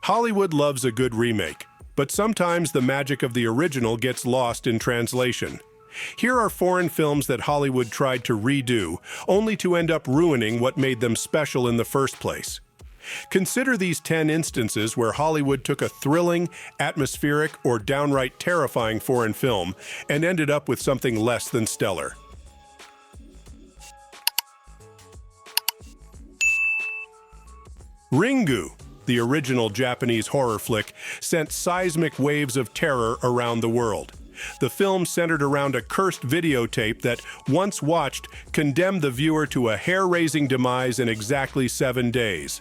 Hollywood loves a good remake, but sometimes the magic of the original gets lost in translation. Here are foreign films that Hollywood tried to redo, only to end up ruining what made them special in the first place. Consider these 10 instances where Hollywood took a thrilling, atmospheric, or downright terrifying foreign film and ended up with something less than stellar. Ringu, the original Japanese horror flick, sent seismic waves of terror around the world. The film centered around a cursed videotape that, once watched, condemned the viewer to a hair-raising demise in exactly 7 days.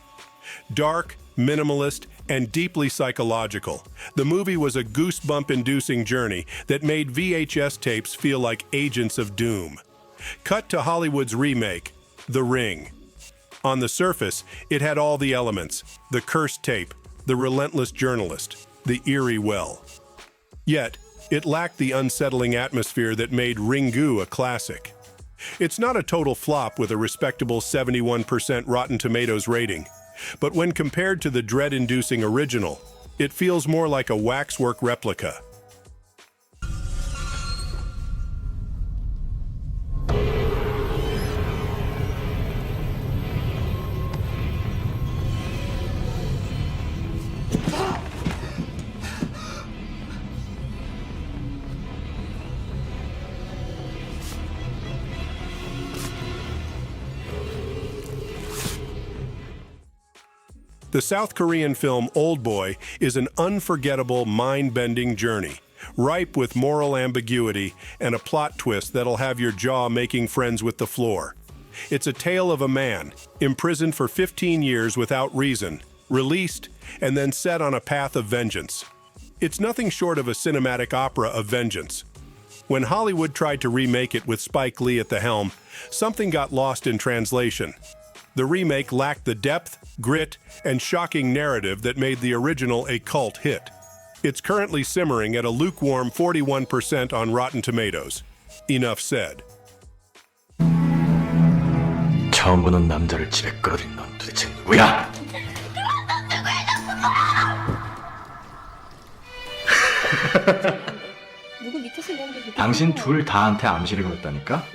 Dark, minimalist, and deeply psychological, the movie was a goosebump-inducing journey that made VHS tapes feel like agents of doom. Cut to Hollywood's remake, The Ring. On the surface, it had all the elements: the cursed tape, the relentless journalist, the eerie well. Yet, it lacked the unsettling atmosphere that made Ringu a classic. It's not a total flop with a respectable 71% Rotten Tomatoes rating, but when compared to the dread-inducing original, it feels more like a waxwork replica. The South Korean film Oldboy is an unforgettable, mind-bending journey, ripe with moral ambiguity and a plot twist that'll have your jaw making friends with the floor. It's a tale of a man, imprisoned for 15 years without reason, released, and then set on a path of vengeance. It's nothing short of a cinematic opera of vengeance. When Hollywood tried to remake it with Spike Lee at the helm, something got lost in translation. The remake lacked the depth, grit, and shocking narrative that made the original a cult hit. It's currently simmering at a lukewarm 41% on Rotten Tomatoes. Enough said. 처음 보는 남자를 집에 끌어들인 넌 도대체 누구야? 당신 둘 다한테 암시를 걸었다니까?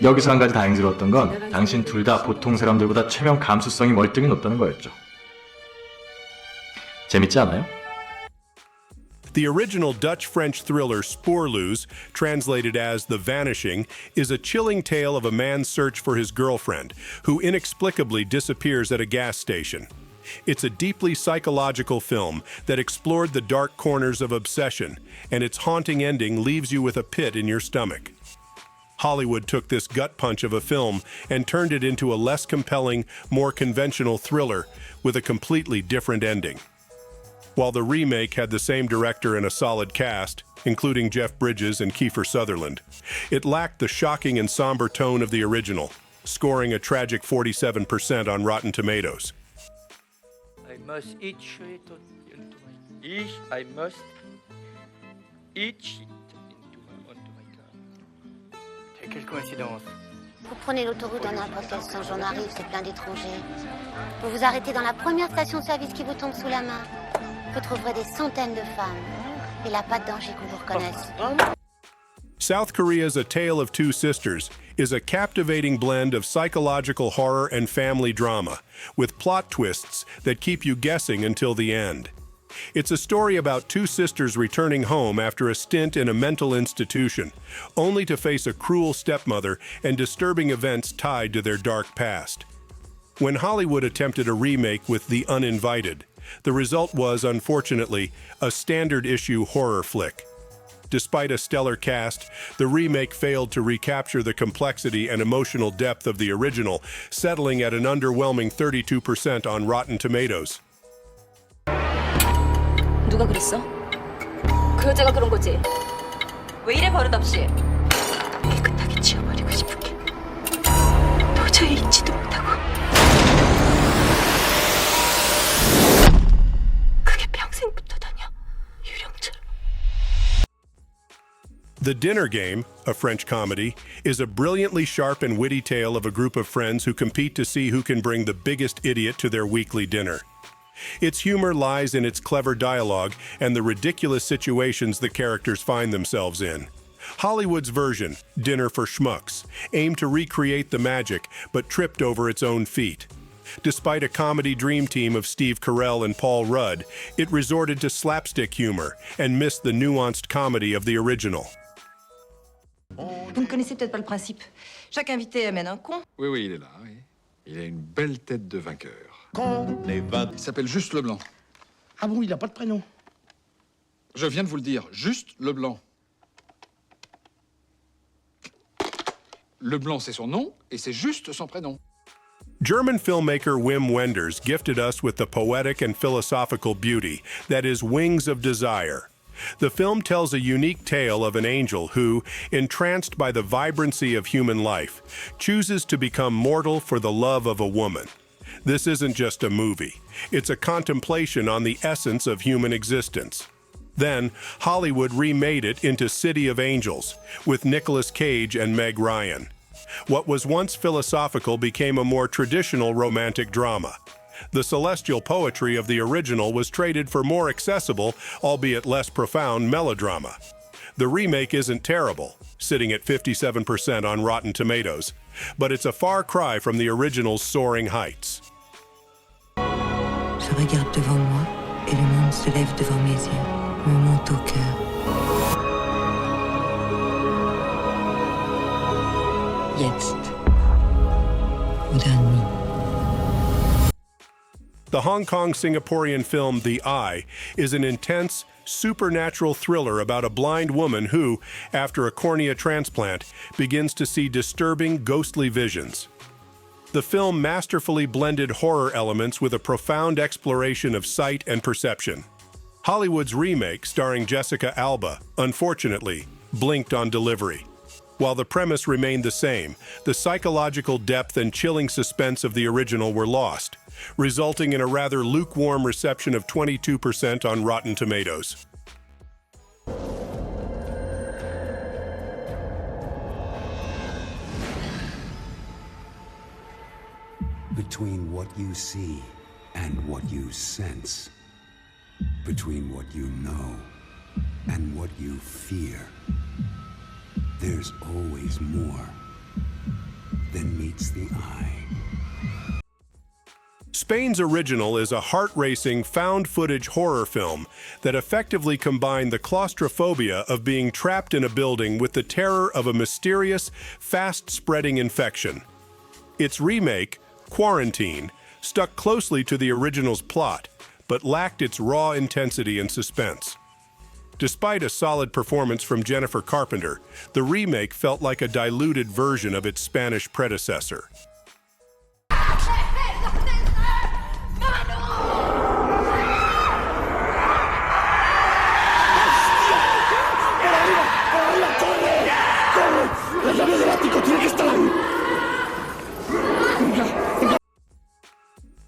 여기서 한 가지 다행스러웠던 건 당신 둘 다 보통 사람들보다 체면 감수성이 월등히 높다는 거였죠. 재밌지 않아요? The original Dutch-French thriller Spoorloos, translated as The Vanishing, is a chilling tale of a man's search for his girlfriend, who inexplicably disappears at a gas station. It's a deeply psychological film that explored the dark corners of obsession, and its haunting ending leaves you with a pit in your stomach. Hollywood took this gut punch of a film and turned it into a less compelling, more conventional thriller with a completely different ending. While the remake had the same director and a solid cast, including Jeff Bridges and Kiefer Sutherland, it lacked the shocking and somber tone of the original, scoring a tragic 47% on Rotten Tomatoes. I must eat shit into my... I must eat shit onto my car. Quelle coïncidence. Vous prenez l'autoroute dans n'importe quel sens, j'en arrive, c'est plein d'étrangers. Vous vous arrêtez dans la première station-service qui vous tombe sous la main. Vous trouverez des centaines de femmes. Il n'y a pas de danger qu'on vous reconnaisse. South Korea's A Tale of Two Sisters is a captivating blend of psychological horror and family drama, with plot twists that keep you guessing until the end. It's a story about two sisters returning home after a stint in a mental institution, only to face a cruel stepmother and disturbing events tied to their dark past. When Hollywood attempted a remake with The Uninvited, the result was, unfortunately, a standard-issue horror flick. Despite a stellar cast, the remake failed to recapture the complexity and emotional depth of the original, settling at an underwhelming 32% on Rotten Tomatoes. 누가 그랬어? 그 여자가 그런 거지. 왜 이래 버릇없이? 깨끗하게 지워버리고 싶은 게 도저히 잊지도 못하고. 그게 평생부터다냐, 유령처럼. The Dinner Game, a French comedy, is a brilliantly sharp and witty tale of a group of friends who compete to see who can bring the biggest idiot to their weekly dinner. Its humor lies in its clever dialogue and the ridiculous situations the characters find themselves in. Hollywood's version, Dinner for Schmucks, aimed to recreate the magic but tripped over its own feet. Despite a comedy dream team of Steve Carell and Paul Rudd, it resorted to slapstick humor and missed the nuanced comedy of the original. Vous ne connaissez peut-être pas le principe. Chaque invité amène un con. Oui, oui, il est là, oui. Il a une belle tête de vainqueur. Il s'appelle juste Leblanc. Ah bon, il n'a pas de prénom? Je viens de vous le dire, juste Leblanc. Leblanc, c'est son nom, et c'est juste son prénom. German filmmaker Wim Wenders gifted us with the poetic and philosophical beauty that is Wings of Desire. The film tells a unique tale of an angel who, entranced by the vibrancy of human life, chooses to become mortal for the love of a woman. This isn't just a movie. It's a contemplation on the essence of human existence. Then, Hollywood remade it into City of Angels, with Nicolas Cage and Meg Ryan. What was once philosophical became a more traditional romantic drama. The celestial poetry of the original was traded for more accessible, albeit less profound, melodrama. The remake isn't terrible, sitting at 57% on Rotten Tomatoes, but it's a far cry from the original's soaring heights. Je regarde devant moi et le monde se lève devant mes yeux, me monte au cœur. Jetzt oder nie. The Hong Kong-Singaporean film The Eye is an intense, supernatural thriller about a blind woman who, after a cornea transplant, begins to see disturbing, ghostly visions. The film masterfully blended horror elements with a profound exploration of sight and perception. Hollywood's remake, starring Jessica Alba, unfortunately, blinked on delivery. While the premise remained the same, the psychological depth and chilling suspense of the original were lost, resulting in a rather lukewarm reception of 22% on Rotten Tomatoes. Between what you see and what you sense, between what you know and what you fear, there's always more than meets the eye. Spain's original is a heart-racing, found-footage horror film that effectively combined the claustrophobia of being trapped in a building with the terror of a mysterious, fast-spreading infection. Its remake, Quarantine, stuck closely to the original's plot, but lacked its raw intensity and suspense. Despite a solid performance from Jennifer Carpenter, the remake felt like a diluted version of its Spanish predecessor.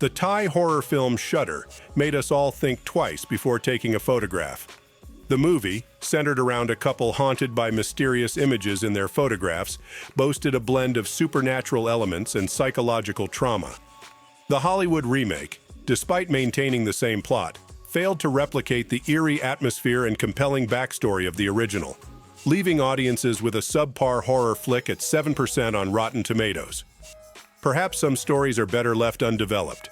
The Thai horror film Shudder made us all think twice before taking a photograph. The movie, centered around a couple haunted by mysterious images in their photographs, boasted a blend of supernatural elements and psychological trauma. The Hollywood remake, despite maintaining the same plot, failed to replicate the eerie atmosphere and compelling backstory of the original, leaving audiences with a subpar horror flick at 7% on Rotten Tomatoes. Perhaps some stories are better left undeveloped.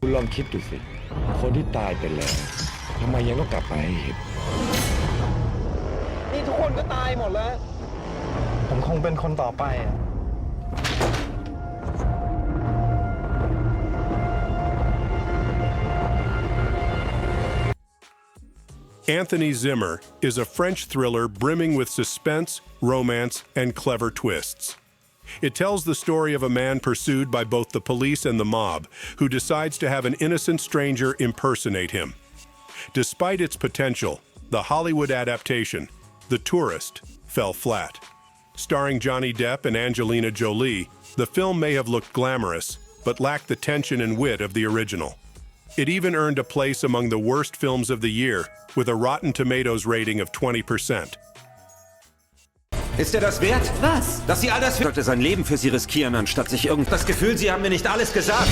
คุณลองคิดดูสิ คนที่ตายไปแล้ว ทำไมยังต้องกลับมาให้เห็น นี่ทุกคนก็ตายหมดแล้ว ผมคงเป็นคนต่อไป Anthony Zimmer is a French thriller brimming with suspense, romance, and clever twists. It tells the story of a man pursued by both the police and the mob, who decides to have an innocent stranger impersonate him. Despite its potential, the Hollywood adaptation, The Tourist, fell flat. Starring Johnny Depp and Angelina Jolie, the film may have looked glamorous, but lacked the tension and wit of the original. It even earned a place among the worst films of the year, with a Rotten Tomatoes rating of 20%. Ist er das wert? Was? Dass Sie all das... sollte sein Leben für Sie riskieren, anstatt sich das Gefühl, Sie haben mir nicht alles gesagt.